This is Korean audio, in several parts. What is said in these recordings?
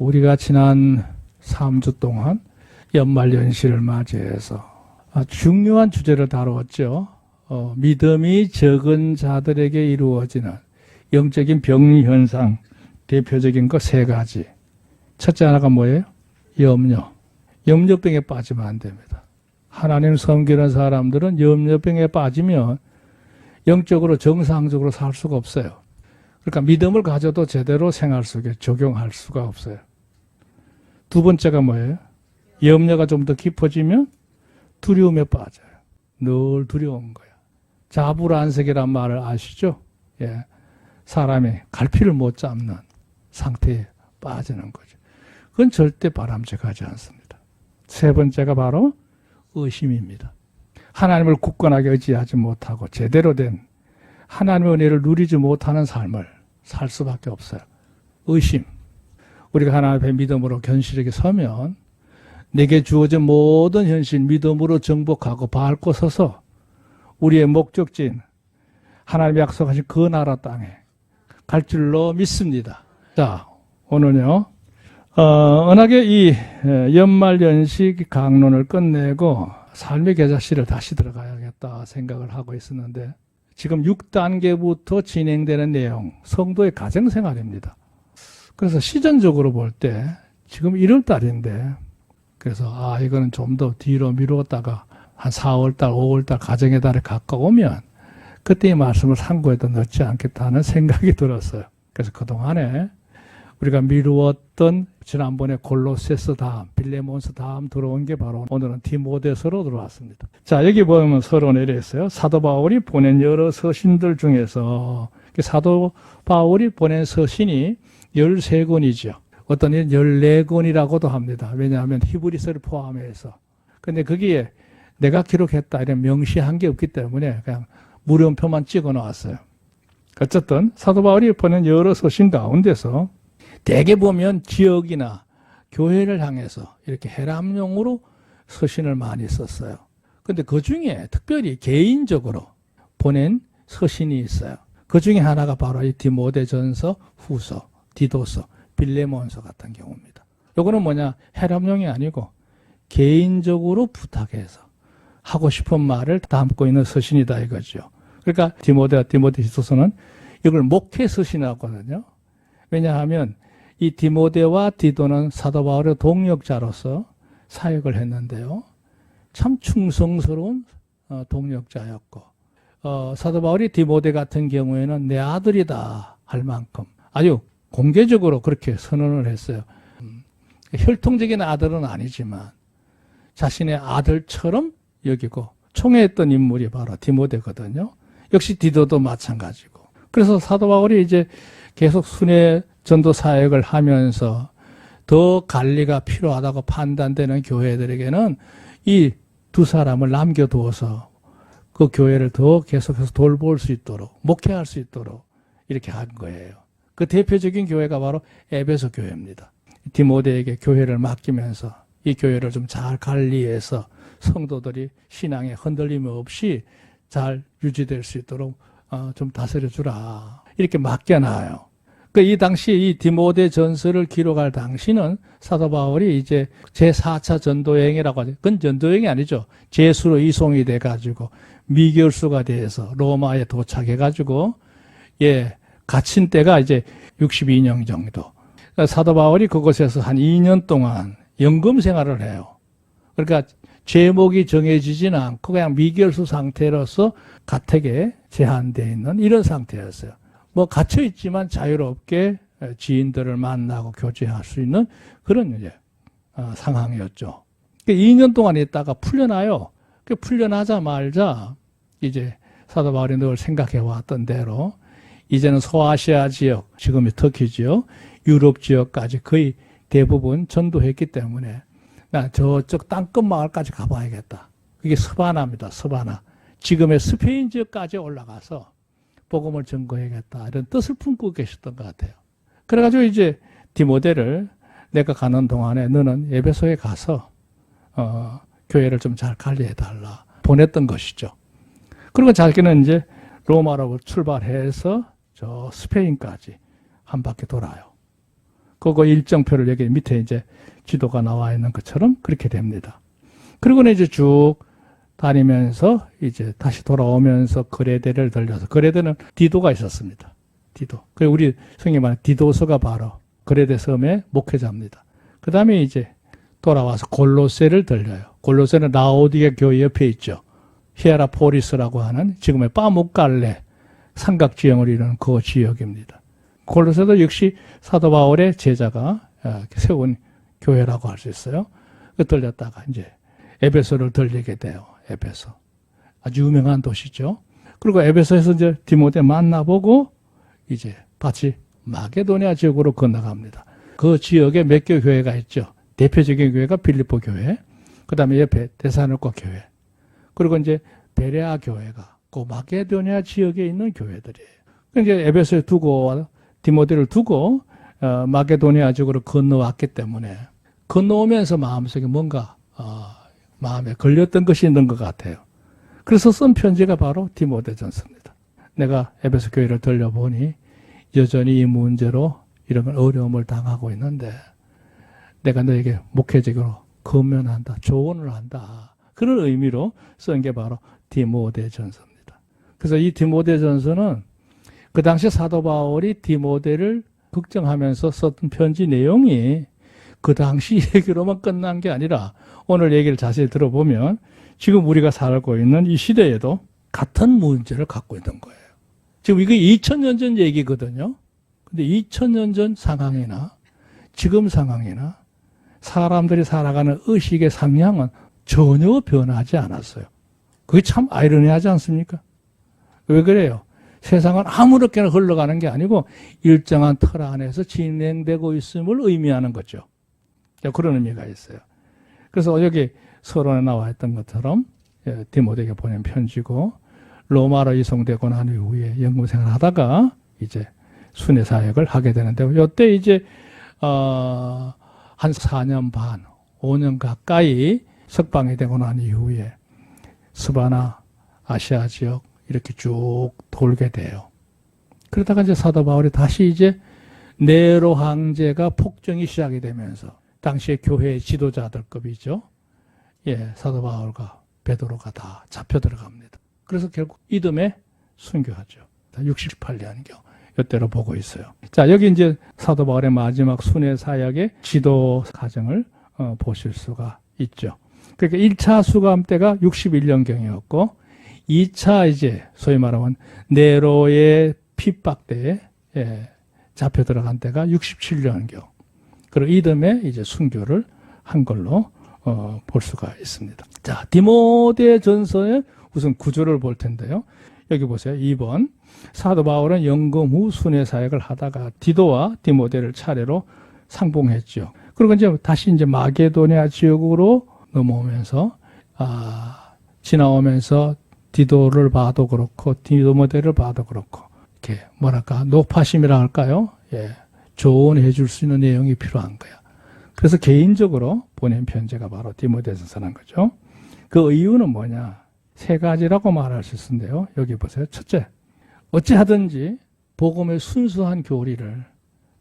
우리가 지난 3주 동안 연말연시를 맞이해서 중요한 주제를 다루었죠. 믿음이 적은 자들에게 이루어지는 영적인 병리현상, 대표적인 거 3가지. 첫째 하나가 뭐예요? 염려. 염려병에 빠지면 안 됩니다. 하나님 섬기는 사람들은 염려병에 빠지면 영적으로 정상적으로 살 수가 없어요. 그러니까 믿음을 가져도 제대로 생활 속에 적용할 수가 없어요. 두 번째가 뭐예요? 염려가 좀 더 깊어지면 두려움에 빠져요. 늘 두려운 거야. 자불안색이란 말을 아시죠? 예. 사람이 갈피를 못 잡는 상태에 빠지는 거죠. 그건 절대 바람직하지 않습니다. 세 번째가 바로 의심입니다. 하나님을 굳건하게 의지하지 못하고 제대로 된 하나님의 은혜를 누리지 못하는 삶을 살 수밖에 없어요. 의심. 우리가 하나님 앞에 믿음으로 견실하게 서면 내게 주어진 모든 현실 믿음으로 정복하고 밟고 서서 우리의 목적지인 하나님이 약속하신 그 나라 땅에 갈 줄로 믿습니다. 자, 오늘은요. 은하계 이 연말연시 강론을 끝내고 삶의 계자실을 다시 들어가야겠다 생각을 하고 있었는데 지금 6단계부터 진행되는 내용, 성도의 가정생활입니다. 그래서 시전적으로 볼 때 지금 1월 달인데 그래서 이거는 좀 더 뒤로 미루었다가 한 4월 달, 5월 달 가정의 달에 가까우면 그때의 말씀을 상고해도 넣지 않겠다는 생각이 들었어요. 그래서 그동안에 우리가 미루었던 지난번에 골로새서 다음, 빌레몬서 다음 들어온 게 바로 오늘은 디모데서로 들어왔습니다. 자, 여기 보면 서로 내려있어요. 사도 바울이 보낸 여러 서신들 중에서 사도 바울이 보낸 서신이 13권이죠. 어떤 이는 14권이라고도 합니다. 왜냐하면 히브리서를 포함해서. 근데 거기에 내가 기록했다 이런 명시한 게 없기 때문에 그냥 물음표만 찍어 놓았어요. 어쨌든 사도 바울이 보낸 여러 서신 가운데서 대개 보면 지역이나 교회를 향해서 이렇게 해람용으로 서신을 많이 썼어요. 근데 그 중에 특별히 개인적으로 보낸 서신이 있어요. 그 중에 하나가 바로 이 디모데전서, 후서, 디도서, 빌레몬서 같은 경우입니다. 요거는 뭐냐? 해람용이 아니고 개인적으로 부탁해서 하고 싶은 말을 담고 있는 서신이다 이거죠. 그러니까 디모데전서는 이걸 목회 서신이라고 하거든요. 왜냐하면 이 디모데와 디도는 사도 바울의 동역자로서 사역을 했는데요. 참 충성스러운 동역자였고 사도 바울이 디모데 같은 경우에는 내 아들이다 할 만큼 아주 공개적으로 그렇게 선언을 했어요. 혈통적인 아들은 아니지만 자신의 아들처럼 여기고 총애했던 인물이 바로 디모데거든요. 역시 디도도 마찬가지고. 그래서 사도 바울이 이제 계속 순회 전도 사역을 하면서 더 관리가 필요하다고 판단되는 교회들에게는 이 두 사람을 남겨두어서 그 교회를 더 계속해서 돌볼 수 있도록, 목회할 수 있도록 이렇게 한 거예요. 그 대표적인 교회가 바로 에베소 교회입니다. 디모데에게 교회를 맡기면서 이 교회를 좀 잘 관리해서 성도들이 신앙에 흔들림 없이 잘 유지될 수 있도록 좀 다스려 주라. 이렇게 맡겨놔요. 이 당시 이 디모데 전서를 기록할 당시는 사도 바울이 이제 제4차 전도여행이라고 하죠. 그건 전도여행이 아니죠. 제수로 이송이 돼가지고 미결수가 돼서 로마에 도착해가지고 갇힌 때가 이제 62년 정도. 사도 바울이 그곳에서 한 2년 동안 연금 생활을 해요. 그러니까 제목이 정해지지는 않고 그냥 미결수 상태로서 가택에 제한되어 있는 이런 상태였어요. 갇혀 있지만 자유롭게 지인들을 만나고 교제할 수 있는 그런 상황이었죠. 2년 동안 있다가 풀려나요. 풀려나자마자 이제 사도 바울이 늘 생각해 왔던 대로 이제는 소아시아 지역, 지금의 터키 지역, 유럽 지역까지 거의 대부분 전도했기 때문에 나 저쪽 땅끝 마을까지 가봐야겠다. 그게 스바나입니다. 스바나. 지금의 스페인 지역까지 올라가서 복음을 전거해야겠다. 이런 뜻을 품고 계셨던 것 같아요. 그래가지고 이제 디모데를 내가 가는 동안에 너는 에베소에 가서 교회를 좀 잘 관리해달라. 보냈던 것이죠. 그리고 자기는 이제 로마로 출발해서 저 스페인까지 한 바퀴 돌아요. 그거 일정표를 여기 밑에 이제 지도가 나와 있는 것처럼 그렇게 됩니다. 그리고는 이제 쭉 다니면서 이제 다시 돌아오면서 거레대를 들려서, 거레대는 디도가 있었습니다. 디도. 그리고 우리 성경에 말하는 디도서가 바로 거레대 섬의 목회자입니다. 그 다음에 이제 돌아와서 골로새를 들려요. 골로새는 라오디게 교회 옆에 있죠. 히에라포리스라고 하는 지금의 파묵갈레 삼각지형을 이루는 그 지역입니다. 골로새도 역시 사도 바울의 제자가 세운 교회라고 할 수 있어요. 그 들렸다가 이제 에베소를 들리게 돼요. 에베소. 아주 유명한 도시죠. 그리고 에베소에서 이제 디모데 만나보고 이제 같이 마게도니아 지역으로 건너갑니다. 그 지역에 몇 개 교회가 있죠. 대표적인 교회가 빌립보 교회, 그 다음에 옆에 데살로니가 교회, 그리고 이제 베레아 교회가 그 마게도니아 지역에 있는 교회들이에요. 이제 에베소에 두고 디모데를 두고 마게도니아 지역으로 건너왔기 때문에 건너오면서 마음속에 뭔가 마음에 걸렸던 것이 있는 것 같아요. 그래서 쓴 편지가 바로 디모데전서입니다. 내가 에베소 교회를 들려보니 여전히 이 문제로 이런 어려움을 당하고 있는데 내가 너에게 목회적으로 권면한다, 조언을 한다. 그런 의미로 쓴 게 바로 디모데전서입니다. 그래서 이 디모데전서는 그 당시 사도 바울이 디모데를 걱정하면서 썼던 편지 내용이 그 당시 얘기로만 끝난 게 아니라 오늘 얘기를 자세히 들어보면 지금 우리가 살고 있는 이 시대에도 같은 문제를 갖고 있는 거예요. 지금 이게 2000년 전 얘기거든요. 근데 2000년 전 상황이나 지금 상황이나 사람들이 살아가는 의식의 상향은 전혀 변하지 않았어요. 그게 참 아이러니하지 않습니까? 왜 그래요? 세상은 아무렇게나 흘러가는 게 아니고 일정한 틀 안에서 진행되고 있음을 의미하는 거죠. 그런 의미가 있어요. 그래서 여기 서론에 나와 있던 것처럼 디모데에게 보낸 편지고 로마로 이송되고 난 이후에 연구생활을 하다가 이제 순회 사역을 하게 되는데 이때 이제 한 4년 반, 5년 가까이 석방이 되고 난 이후에 스바나, 아시아 지역 이렇게 쭉 돌게 돼요. 그러다가 이제 사도 바울이 다시 이제 네로 황제가 폭정이 시작이 되면서 당시에 교회의 지도자들급이죠. 예, 사도 바울과 베드로가 다 잡혀 들어갑니다. 그래서 결국 이듬해 순교하죠. 68년경 이때로 보고 있어요. 자, 여기 이제 사도 바울의 마지막 순회 사역의 지도 과정을 보실 수가 있죠. 그러니까 1차 수감 때가 61년경이었고 2차 이제 소위 말하면 네로의 핍박 때에 잡혀 들어간 때가 67년경. 그리고 이듬해 이제 순교를 한 걸로 볼 수가 있습니다. 자, 디모데 전서의 우선 구조를 볼 텐데요. 여기 보세요. 2번. 사도 바울은 영금 후 순회 사역을 하다가 디도와 디모데를 차례로 상봉했죠. 그리고 이제 다시 이제 마게도니아 지역으로 넘어오면서 지나오면서 디도를 봐도 그렇고 디모데를 봐도 그렇고 이렇게 뭐랄까 높아심이라 할까요? 예, 조언해 줄 수 있는 내용이 필요한 거야. 그래서 개인적으로 보낸 편지가 바로 디모데전서라는 거죠. 그 이유는 뭐냐? 세 가지라고 말할 수 있는데요. 여기 보세요. 첫째, 어찌하든지 복음의 순수한 교리를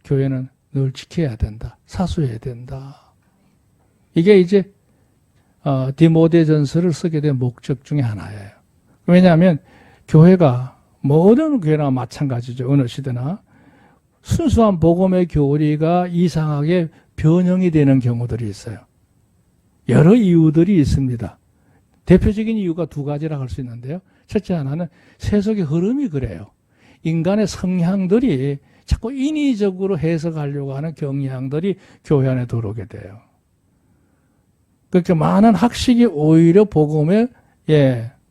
교회는 늘 지켜야 된다. 사수해야 된다. 이게 이제 디모데전서를 쓰게 된 목적 중에 하나예요. 왜냐하면 교회가 모든 교회나 마찬가지죠. 어느 시대나 순수한 복음의 교리가 이상하게 변형이 되는 경우들이 있어요. 여러 이유들이 있습니다. 대표적인 이유가 두 가지라 할 수 있는데요. 첫째 하나는 세속의 흐름이 그래요. 인간의 성향들이 자꾸 인위적으로 해석하려고 하는 경향들이 교회 안에 들어오게 돼요. 그렇게 많은 학식이 오히려 복음에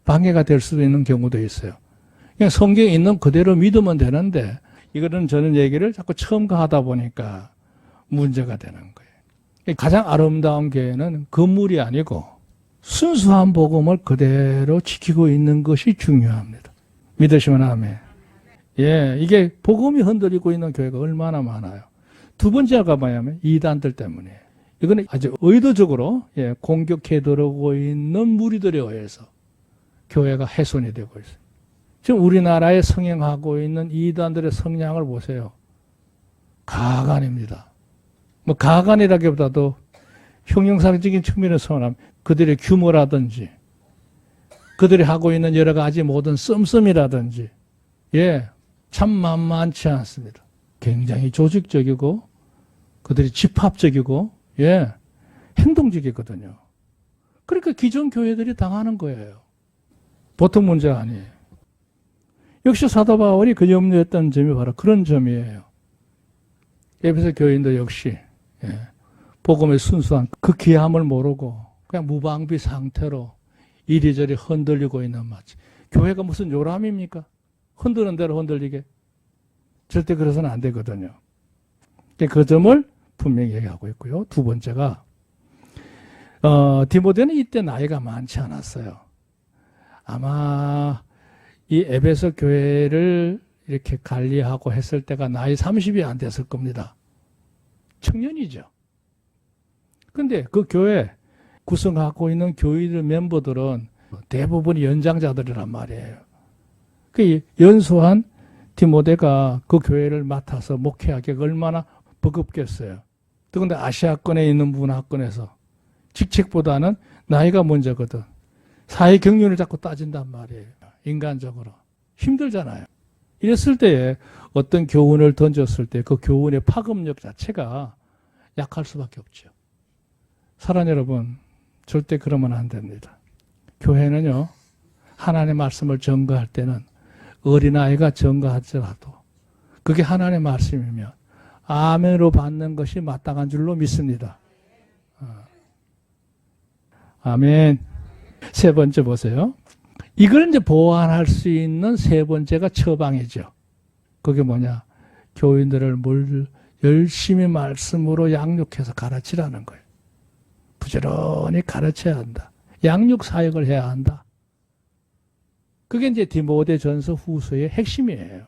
방해가 될 수도 있는 경우도 있어요. 그냥 성경에 있는 그대로 믿으면 되는데 이거는 저는 얘기를 자꾸 처음 하다 보니까 문제가 되는 거예요. 가장 아름다운 교회는 건물이 아니고 순수한 복음을 그대로 지키고 있는 것이 중요합니다. 믿으시면 아멘. 예, 이게 복음이 흔들리고 있는 교회가 얼마나 많아요. 두 번째가 뭐냐면 이단들 때문에. 이거는 아주 의도적으로 공격해 들어오고 있는 무리들에 의해서 교회가 훼손이 되고 있어요. 지금 우리나라에 성행하고 있는 이단들의 성향을 보세요. 가관입니다. 뭐 가관이라기보다도 형용사적인 측면에서는 그들의 규모라든지 그들이 하고 있는 여러 가지 모든 씀씀이라든지 예, 참 만만치 않습니다. 굉장히 조직적이고 그들이 집합적이고 예, 행동적이거든요. 그러니까 기존 교회들이 당하는 거예요. 보통 문제가 아니에요. 역시 사도 바울이 그 염려했던 점이 바로 그런 점이에요. 에베소 교인도 역시 예, 복음의 순수한 그 귀함을 모르고 그냥 무방비 상태로 이리저리 흔들리고 있는 마치 교회가 무슨 요람입니까? 흔드는 대로 흔들리게. 절대 그래서는 안 되거든요. 그 점을 분명히 얘기하고 있고요. 두 번째가 디모데는 이때 나이가 많지 않았어요. 아마 이 에베소 교회를 이렇게 관리하고 했을 때가 나이 30이 안 됐을 겁니다. 청년이죠. 근데 그 교회 구성하고 있는 교회들 멤버들은 대부분이 연장자들이란 말이에요. 그 연소한 디모데가 그 교회를 맡아서 목회하기가 얼마나 버겁겠어요. 그런데 아시아권에 있는 문화권에서 직책보다는 나이가 먼저거든. 사회 경륜을 자꾸 따진단 말이에요. 인간적으로. 힘들잖아요. 이랬을 때에 어떤 교훈을 던졌을 때 그 교훈의 파급력 자체가 약할 수밖에 없죠. 사랑 여러분, 절대 그러면 안 됩니다. 교회는요, 하나님의 말씀을 전가할 때는 어린아이가 전가하더라도 그게 하나님의 말씀이면 아멘으로 받는 것이 마땅한 줄로 믿습니다. 아멘. 세 번째 보세요. 이걸 이제 보완할 수 있는 세 번째가 처방이죠. 그게 뭐냐? 교인들을 열심히 말씀으로 양육해서 가르치라는 거예요. 부지런히 가르쳐야 한다. 양육 사역을 해야 한다. 그게 이제 디모데전서 후서의 핵심이에요.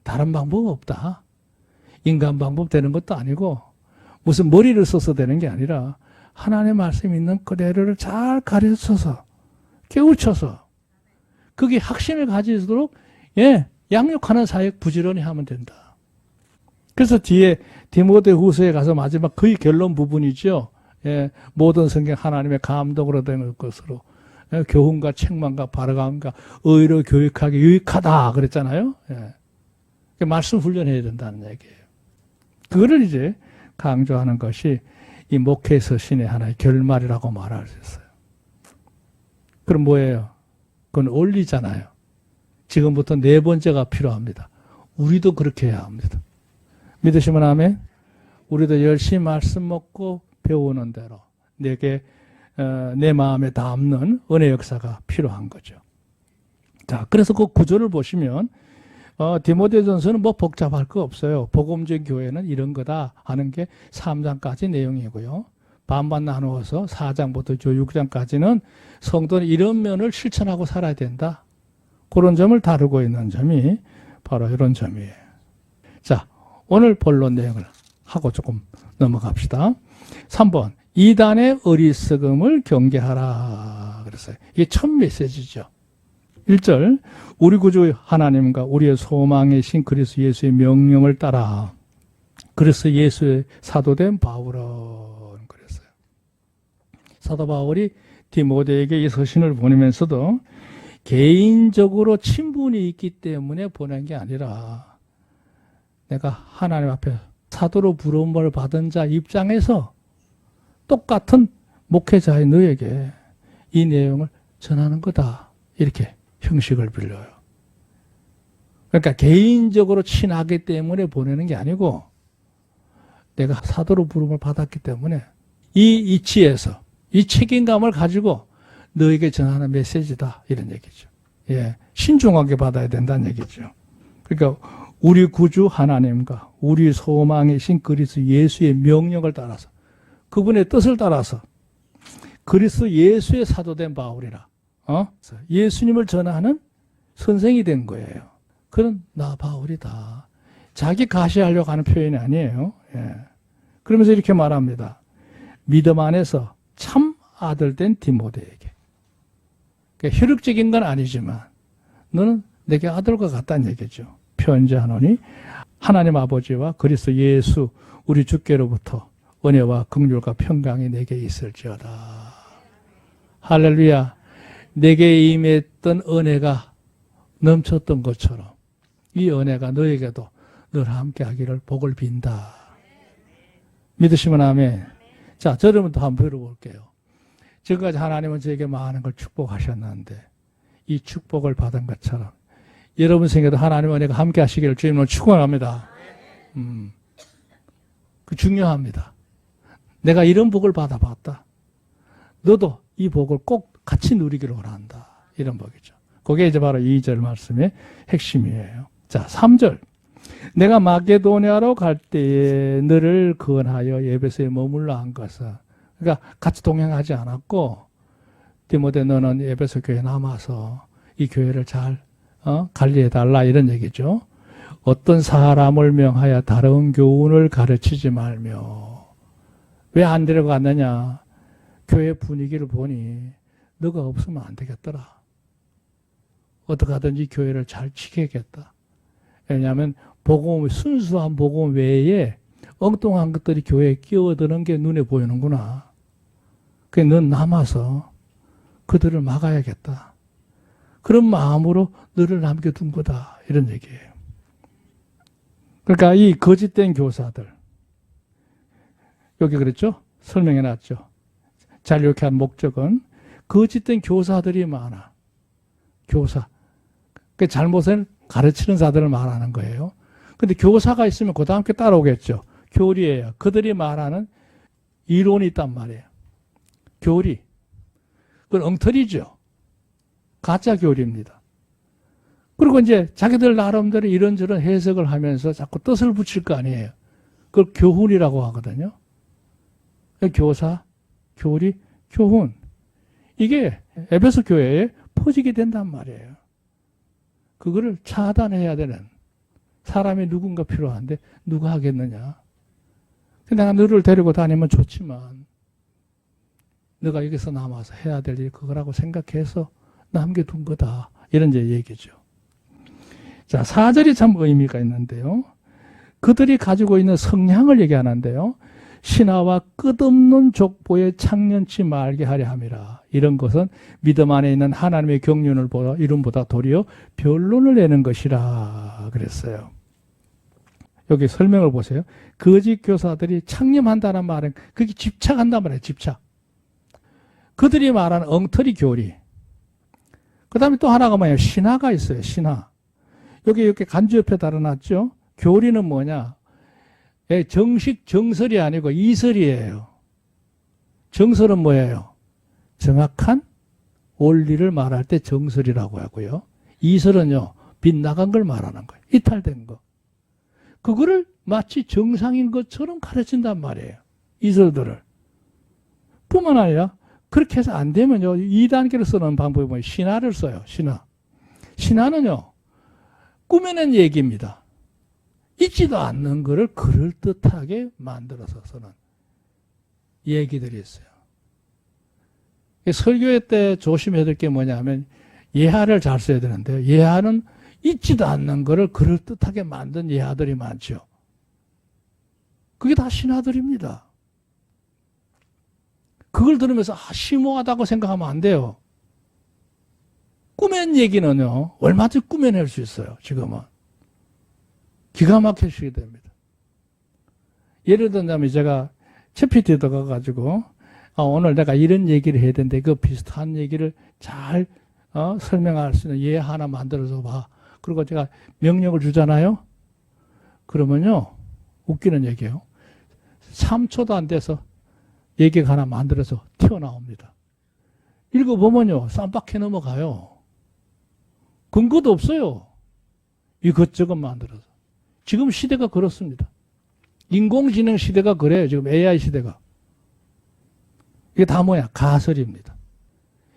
다른 방법 없다. 인간 방법 되는 것도 아니고 무슨 머리를 써서 되는 게 아니라 하나님의 말씀 있는 그대로를 잘 가르쳐서 깨우쳐서 그게 확신을 가지도록 예, 양육하는 사역 부지런히 하면 된다. 그래서 뒤에 디모데 후서에 가서 마지막 거의 결론 부분이죠. 예, 모든 성경 하나님의 감동으로 된 것으로 예, 교훈과 책망과 바르감과 의로 교육하기 유익하다 그랬잖아요. 예. 말씀 훈련해야 된다는 얘기예요. 그거를 이제 강조하는 것이 이 목회 서신의 하나의 결말이라고 말할 수 있어요. 그럼 뭐예요? 그건 원리잖아요. 지금부터 네 번째가 필요합니다. 우리도 그렇게 해야 합니다. 믿으시면 아멘? 우리도 열심히 말씀 먹고 배우는 대로 내게 내 마음에 담는 은혜 역사가 필요한 거죠. 자, 그래서 그 구조를 보시면 디모데전서는 뭐 복잡할 거 없어요. 복음적 교회는 이런 거다 하는 게 3장까지 내용이고요. 반반 나누어서 4장부터 6장까지는 성도는 이런 면을 실천하고 살아야 된다. 그런 점을 다루고 있는 점이 바로 이런 점이에요. 자, 오늘 본론 내용을 하고 조금 넘어갑시다. 3번, 이단의 어리석음을 경계하라 그랬어요. 이게 첫 메시지죠. 1절, 우리 구주 하나님과 우리의 소망이신 그리스도 예수의 명령을 따라 그리스도 예수의 사도된 바울은 그랬어요. 사도 바울이 디모데에게 이 서신을 보내면서도 개인적으로 친분이 있기 때문에 보낸 게 아니라 내가 하나님 앞에 사도로 부름을 받은 자 입장에서 똑같은 목회자의 너에게 이 내용을 전하는 거다. 이렇게 형식을 빌려요. 그러니까 개인적으로 친하기 때문에 보내는 게 아니고 내가 사도로 부름을 받았기 때문에 이 이치에서 이 책임감을 가지고 너에게 전하는 메시지다. 이런 얘기죠. 예, 신중하게 받아야 된다는 얘기죠. 그러니까 우리 구주 하나님과 우리 소망이신 그리스도 예수의 명령을 따라서 그분의 뜻을 따라서 그리스도 예수의 사도된 바울이라 예수님을 전하는 선생이 된 거예요. 그런 나 바울이다. 자기 가시하려고 하는 표현이 아니에요. 예. 그러면서 이렇게 말합니다. 믿음 안에서 참 아들 된 디모데에게. 그러니까 혈육적인 건 아니지만 너는 내게 아들과 같다는 얘기죠. 편지하노니 하나님 아버지와 그리스도 예수 우리 주께로부터 은혜와 긍휼과 평강이 내게 있을지어다. 할렐루야. 내게 임했던 은혜가 넘쳤던 것처럼 이 은혜가 너에게도 늘 함께 하기를 복을 빈다. 믿으시면 아멘. 자, 저러면 또 한번 배워볼게요. 지금까지 하나님은 저에게 많은 걸 축복하셨는데 이 축복을 받은 것처럼 여러분 생에도 하나님의 은혜가 함께 하시기를 주님으로 축원합니다. 그 중요합니다. 내가 이런 복을 받아봤다. 너도 이 복을 꼭 같이 누리기를 원한다. 이런 복이죠. 그게 이제 바로 2절 말씀의 핵심이에요. 자, 3절. 내가 마게도냐로 갈 때에 너를 건하여 에베소에 머물러 한 것은, 그러니까 같이 동행하지 않았고, 디모데 너는 에베소 교회에 남아서 이 교회를 잘 관리해달라 이런 얘기죠. 어떤 사람을 명하여 다른 교훈을 가르치지 말며. 왜 안 데려갔느냐? 교회 분위기를 보니 너가 없으면 안 되겠더라. 어떻게 하든지 교회를 잘 지켜야겠다. 왜냐하면 복음, 순수한 복음 외에 엉뚱한 것들이 교회에 끼어드는 게 눈에 보이는구나. 그래, 넌 남아서 그들을 막아야겠다. 그런 마음으로 너를 남겨둔 거다. 이런 얘기예요. 그러니까 이 거짓된 교사들, 여기 그랬죠? 설명해 놨죠. 잘 이렇게 한 목적은 거짓된 교사들이 많아. 교사. 그 잘못을 가르치는 자들을 말하는 거예요. 근데 교사가 있으면 그 다음 게 따라오겠죠. 교리예요. 그들이 말하는 이론이 있단 말이에요. 교리. 그건 엉터리죠. 가짜 교리입니다. 그리고 이제 자기들 나름대로 이런저런 해석을 하면서 자꾸 뜻을 붙일 거 아니에요. 그걸 교훈이라고 하거든요. 교사, 교리, 교훈. 이게 에베소 교회에 퍼지게 된단 말이에요. 그거를 차단해야 되는 사람이 누군가 필요한데 누가 하겠느냐. 내가 너를 데리고 다니면 좋지만 너가 여기서 남아서 해야 될 일 그거라고 생각해서 남겨둔 거다. 이런 이제 얘기죠. 자, 4절이 참 의미가 있는데요. 그들이 가지고 있는 성향을 얘기하는데요. 신하와 끝없는 족보에 창년치 말게 하려 함이라. 이런 것은 믿음 안에 있는 하나님의 경륜을 보다 이름보다 도리어 변론을 내는 것이라 그랬어요. 여기 설명을 보세요. 거짓 교사들이 창념한다는 말은 그게 집착한단 말이에요. 집착. 그들이 말하는 엉터리 교리. 그 다음에 또 하나가 뭐예요? 신하가 있어요. 신하. 여기 이렇게 간주 옆에 달아놨죠. 교리는 뭐냐? 정식 정설이 아니고 이설이에요. 정설은 뭐예요? 정확한 원리를 말할 때 정설이라고 하고요. 이설은요, 빗나간 걸 말하는 거예요. 이탈된 거. 그거를 마치 정상인 것처럼 가르친단 말이에요. 이설들을. 뿐만 아니라 그렇게 해서 안 되면요, 2단계를 쓰는 방법이 뭐예요? 신화를 써요. 신화. 신화는요, 꾸며낸 얘기입니다. 있지도 않는 것을 그럴듯하게 만들어서 쓰는 얘기들이 있어요. 설교회 때 조심해야 될 게 뭐냐면 예화를 잘 써야 되는데요. 예화는 있지도 않는 것을 그럴듯하게 만든 예화들이 많죠. 그게 다 신화들입니다. 그걸 들으면서 심오하다고 생각하면 안 돼요. 꾸맨 얘기는요, 얼마든지 꾸며낼 수 있어요. 지금은. 기가 막히게 됩니다. 예를 들자면 제가 채피티에 가가지고 오늘 내가 이런 얘기를 해야 되는데 그 비슷한 얘기를 잘 설명할 수 있는 예 하나 만들어서 봐. 그리고 제가 명령을 주잖아요. 그러면요, 웃기는 얘기예요. 3초도 안 돼서 얘기가 하나 만들어서 튀어나옵니다. 읽어보면요, 쌈박해 넘어가요. 근거도 없어요. 이것저것 만들어서. 지금 시대가 그렇습니다. 인공지능 시대가 그래요. 지금 AI 시대가. 이게 다 뭐야? 가설입니다.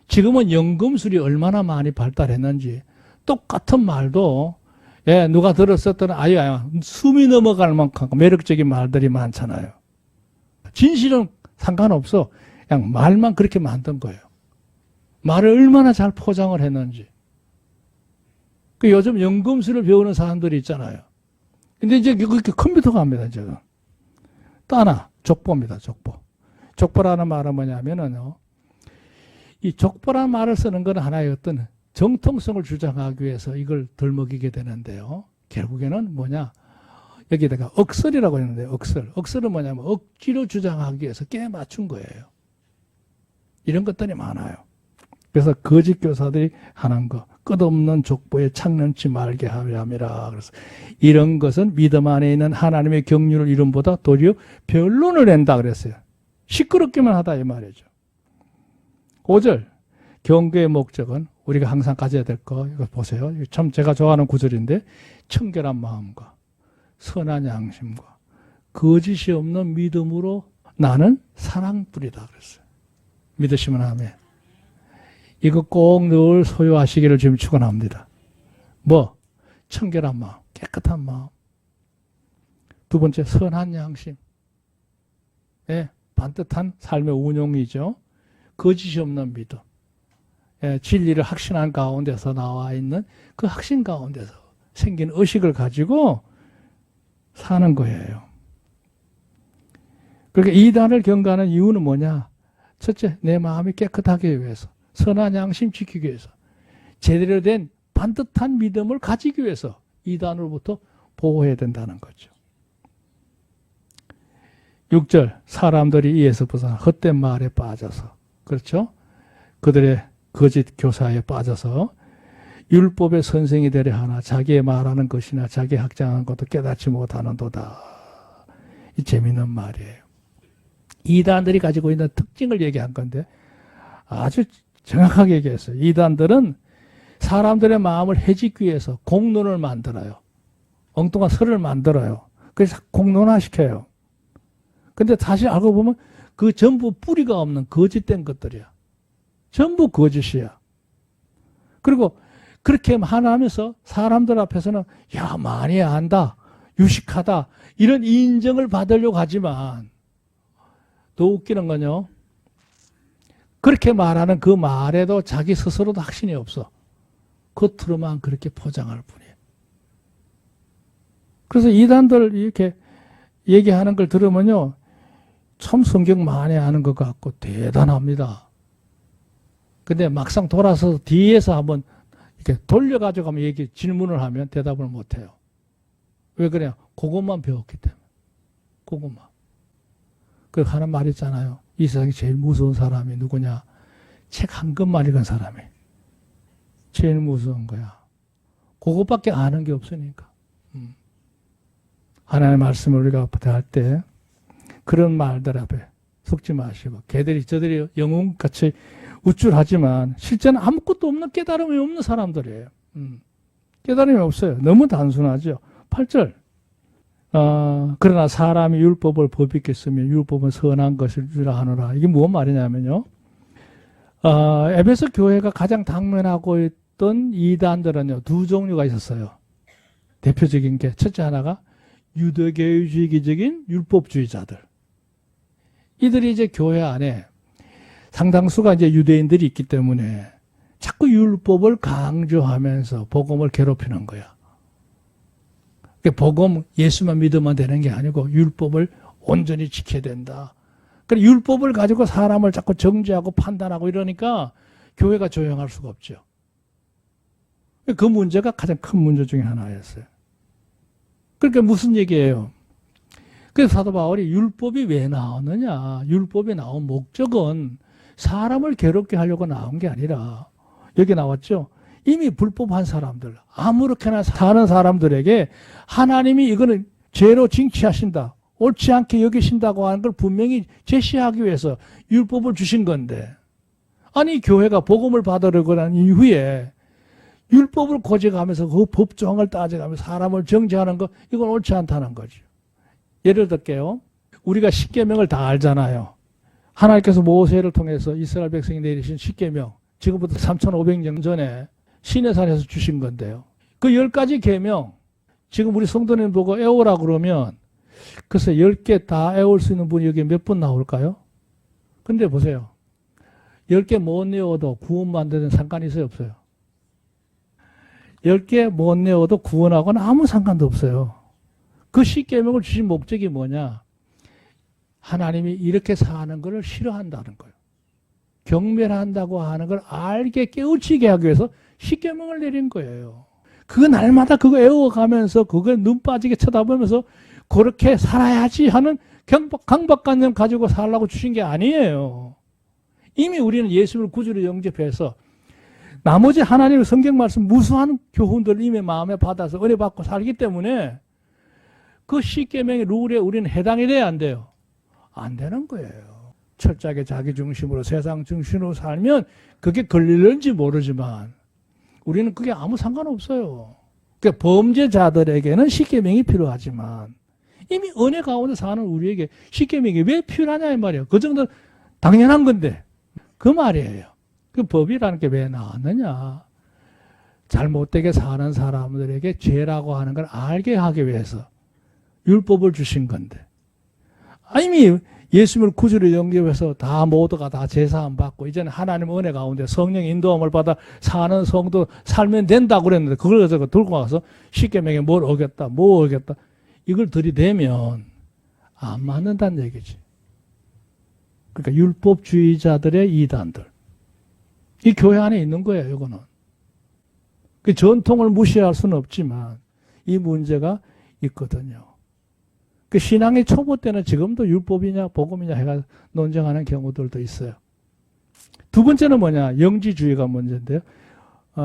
지금은 연금술이 얼마나 많이 발달했는지 똑같은 말도 누가 들었었던 숨이 넘어갈 만큼 매력적인 말들이 많잖아요. 진실은 상관없어. 그냥 말만 그렇게 만든 거예요. 말을 얼마나 잘 포장을 했는지. 요즘 연금술을 배우는 사람들이 있잖아요. 근데 이제 그렇게 컴퓨터가 합니다, 지금. 또 하나, 족보입니다, 족보. 족보라는 말은 뭐냐면은요, 이 족보라는 말을 쓰는 건 하나의 어떤 정통성을 주장하기 위해서 이걸 덜먹이게 되는데요. 결국에는 뭐냐, 여기다가 억설이라고 했는데, 억설. 억설은 뭐냐면 억지로 주장하기 위해서 깨 맞춘 거예요. 이런 것들이 많아요. 그래서 거짓 교사들이 하는 거, 끝없는 족보에 창년치 말게 하ям이라. 그래서 이런 것은 믿음 안에 있는 하나님의 경륜을 이름보다 도리어 변론을 낸다 그랬어요. 시끄럽기만 하다 이 말이죠. 5절 경계의 목적은 우리가 항상 가져야 될 거, 이거 보세요. 이거 참 제가 좋아하는 구절인데, 청결한 마음과 선한 양심과 거짓이 없는 믿음으로 나는 사랑뿐이다 그랬어요. 믿으시면 아멘. 이거 꼭 늘 소유하시기를 지금 축원합니다. 뭐? 청결한 마음, 깨끗한 마음. 두 번째, 선한 양심. 예, 반듯한 삶의 운용이죠. 거짓이 없는 믿음. 예, 진리를 확신한 가운데서 나와 있는 그 확신 가운데서 생긴 의식을 가지고 사는 거예요. 그러니까 이단을 경계하는 이유는 뭐냐? 첫째, 내 마음이 깨끗하기 위해서, 선한 양심 지키기 위해서, 제대로 된 반듯한 믿음을 가지기 위해서 이단으로부터 보호해야 된다는 거죠. 6절, 사람들이 이에서 벗어나 헛된 말에 빠져서, 그렇죠? 그들의 거짓 교사에 빠져서 율법의 선생이 되려 하나 자기의 말하는 것이나 자기 확장하는 것도 깨닫지 못하는도다. 이 재미있는 말이에요. 이단들이 가지고 있는 특징을 얘기한 건데 아주 정확하게 얘기했어요. 이단들은 사람들의 마음을 해집기 위해서 공론을 만들어요. 엉뚱한 설을 만들어요. 그래서 공론화시켜요. 근데 다시 알고 보면 그 전부 뿌리가 없는 거짓된 것들이야. 전부 거짓이야. 그리고 그렇게 하면서 사람들 앞에서는 야, 많이 안다, 유식하다, 이런 인정을 받으려고 하지만 더 웃기는 건요, 그렇게 말하는 그 말에도 자기 스스로도 확신이 없어. 겉으로만 그렇게 포장할 뿐이에요. 그래서 이단들 이렇게 얘기하는 걸 들으면요, 참 성경 많이 아는 것 같고 대단합니다. 근데 막상 돌아서 뒤에서 한번 이렇게 돌려가지고 한번 질문을 하면 대답을 못해요. 왜 그래요? 그것만 배웠기 때문에. 그것만. 그 하는 말 있잖아요. 이 세상에 제일 무서운 사람이 누구냐? 책 한 권만 읽은 사람이 제일 무서운 거야. 그것밖에 아는 게 없으니까. 하나님의 말씀을 우리가 대할 때 그런 말들 앞에 속지 마시고, 저들이 영웅같이 우쭐하지만 실제는 아무것도 없는, 깨달음이 없는 사람들이에요. 깨달음이 없어요. 너무 단순하죠. 8절. 그러나 사람이 율법을 법있게 쓰면 율법은 선한 것을 주라 하노라. 이게 무슨 말이냐면요. 에베소 교회가 가장 당면하고 있던 이단들은요, 두 종류가 있었어요. 대표적인 게, 첫째 하나가 유대교주의적인 율법주의자들. 이들이 이제 교회 안에 상당수가 이제 유대인들이 있기 때문에 자꾸 율법을 강조하면서 복음을 괴롭히는 거야. 복음, 예수만 믿으면 되는 게 아니고 율법을 온전히 지켜야 된다. 그래, 율법을 가지고 사람을 자꾸 정죄하고 판단하고 이러니까 교회가 조용할 수가 없죠. 그 문제가 가장 큰 문제 중에 하나였어요. 그러니까 무슨 얘기예요? 그래서 사도 바울이 율법이 왜 나왔느냐? 율법이 나온 목적은 사람을 괴롭게 하려고 나온 게 아니라, 여기 나왔죠? 이미 불법한 사람들, 아무렇게나 사는 사람들에게 하나님이 이거는 죄로 징치하신다, 옳지 않게 여기신다고 하는 걸 분명히 제시하기 위해서 율법을 주신 건데, 아니 교회가 복음을 받으려고 한 이후에 율법을 고집하면서 그 법조항을 따져가면서 사람을 정죄하는 거, 이건 옳지 않다는 거죠. 예를 들게요. 우리가 십계명을 다 알잖아요. 하나님께서 모세를 통해서 이스라엘 백성이 내리신 십계명, 지금부터 3,500년 전에 시내산에서 주신 건데요. 그 10가지 계명, 지금 우리 성도님 보고 애우라 그러면 글쎄 10개 다 애울 수 있는 분이 여기 몇 분 나올까요? 근데 보세요. 10개 못 외워도 구원만 되는 상관이 있어요, 없어요? 10개 못 외워도 구원하고는 아무 상관도 없어요. 그 십계명을 주신 목적이 뭐냐? 하나님이 이렇게 사는 것을 싫어한다는 거예요. 경멸한다고 하는 걸 알게 깨우치게 하기 위해서 십계명을 내린 거예요. 그 날마다 그거 애워가면서 그거 눈 빠지게 쳐다보면서 그렇게 살아야지 하는 강박관념 가지고 살라고 주신 게 아니에요. 이미 우리는 예수를 구주로 영접해서 나머지 하나님의 성경 말씀 무수한 교훈들을 이미 마음에 받아서 은혜 받고 살기 때문에 그 십계명의 룰에 우리는 해당이 돼야 안 돼요. 안 되는 거예요. 철저하게 자기 중심으로 세상 중심으로 살면 그게 걸릴는지 모르지만 우리는 그게 아무 상관없어요. 그러니까 범죄자들에게는 십계명이 필요하지만 이미 은혜 가운데 사는 우리에게 십계명이 왜 필요하냐 이 말이에요. 그 정도 당연한 건데 그 말이에요. 그 법이라는 게 왜 나왔느냐. 잘못되게 사는 사람들에게 죄라고 하는 걸 알게 하기 위해서 율법을 주신 건데 이미 예수님을 구주로 영접해서 다 모두가 다 제사함 받고 이제는 하나님 은혜 가운데 성령 인도함을 받아 사는 성도 살면 된다고 그랬는데 그걸 가지고 들고 와서 십계명에 뭘 어겼다 뭐 어겼다 이걸 들이대면 안 맞는다는 얘기지. 그러니까 율법주의자들의 이단들 이 교회 안에 있는 거예요. 이거는 그 전통을 무시할 수는 없지만 이 문제가 있거든요. 그 신앙의 초보 때는 지금도 율법이냐 복음이냐 해가 논쟁하는 경우들도 있어요. 두 번째는 뭐냐? 영지주의가 문제인데요.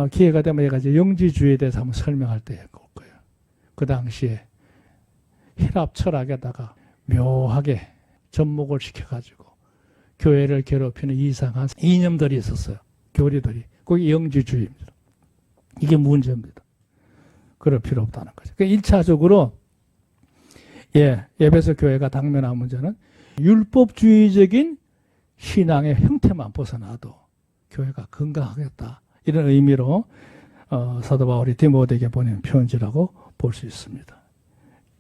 기회가 되면 얘가 이제 영지주의에 대해서 한번 설명할 때 올 거예요. 그 당시에 힐랍 철학에다가 묘하게 접목을 시켜가지고 교회를 괴롭히는 이상한 이념들이 있었어요. 교리들이. 그게 영지주의입니다. 이게 문제입니다. 그럴 필요 없다는 거죠. 그러니까 1차적으로 에베소 교회가 당면한 문제는 율법주의적인 신앙의 형태만 벗어나도 교회가 건강하겠다. 이런 의미로 사도 바울이 디모데에게 보낸 편지라고 볼 수 있습니다.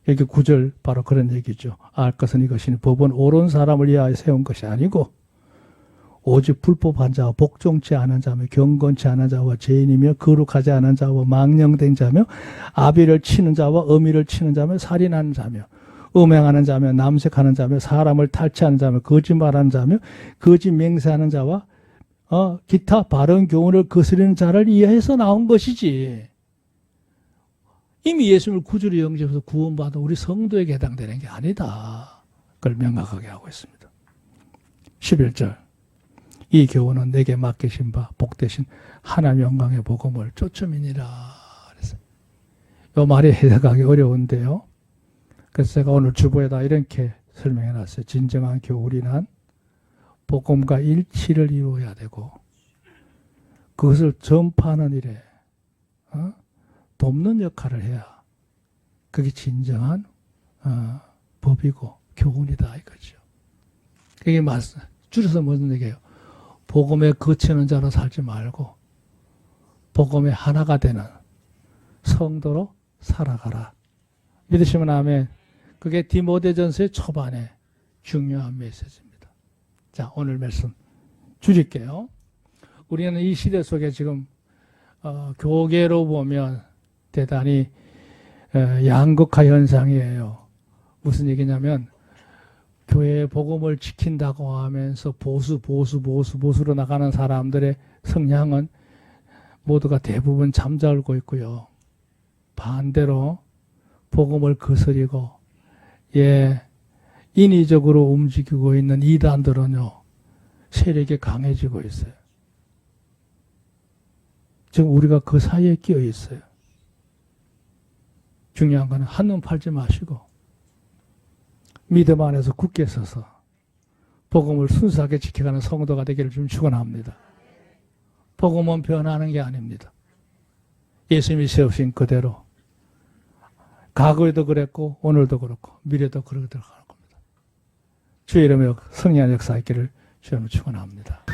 여기 9절 바로 그런 얘기죠. 알 것은 이것이니 법은 옳은 사람을 위하여 세운 것이 아니고 오직 불법한 자와 복종치 않은 자며 경건치 않은 자와 죄인이며 거룩하지 않은 자와 망령된 자며 아비를 치는 자와 어미를 치는 자며 살인하는 자며 음행하는 자며 남색하는 자며 사람을 탈취하는 자며 거짓말하는 자며 거짓 맹세하는 자와 기타 바른 교훈을 거스르는 자를 이해해서 나온 것이지. 이미 예수님을 구주로 영접해서 구원받은 우리 성도에게 해당되는 게 아니다. 그걸 명확하게 하고 있습니다. 11절 이 교훈은 내게 맡기신 바 복되신 하나님 영광의 복음을 초점이니라. 그랬어요. 이 말이 해석하기 어려운데요. 그래서 제가 오늘 주보에다 이렇게 설명해 놨어요. 진정한 교훈이란 복음과 일치를 이루어야 되고 그것을 전파하는 일에 돕는 역할을 해야 그게 진정한 법이고 교훈이다 이거죠. 그게 줄여서 무슨 얘기예요? 복음에 거치는 자로 살지 말고 복음의 하나가 되는 성도로 살아가라. 믿으시면 아멘. 그게 디모데전서의 초반에 중요한 메시지입니다. 자, 오늘 말씀 줄일게요. 우리는 이 시대 속에 지금 교계로 보면 대단히 양극화 현상이에요. 무슨 얘기냐면 교회의 복음을 지킨다고 하면서 보수로 나가는 사람들의 성향은 모두가 대부분 잠자고 있고요. 반대로 복음을 거스리고 인위적으로 움직이고 있는 이단들은요 세력이 강해지고 있어요. 지금 우리가 그 사이에 끼어 있어요. 중요한 건 한눈 팔지 마시고 믿음 안에서 굳게 서서 복음을 순수하게 지켜가는 성도가 되기를 좀 축원합니다. 복음은 변하는 게 아닙니다. 예수님이 세우신 그대로 과거에도 그랬고 오늘도 그렇고 미래도 그렇게 들어가는 겁니다. 주의 이름에 성령의 역사 있기를 주님을 축원합니다.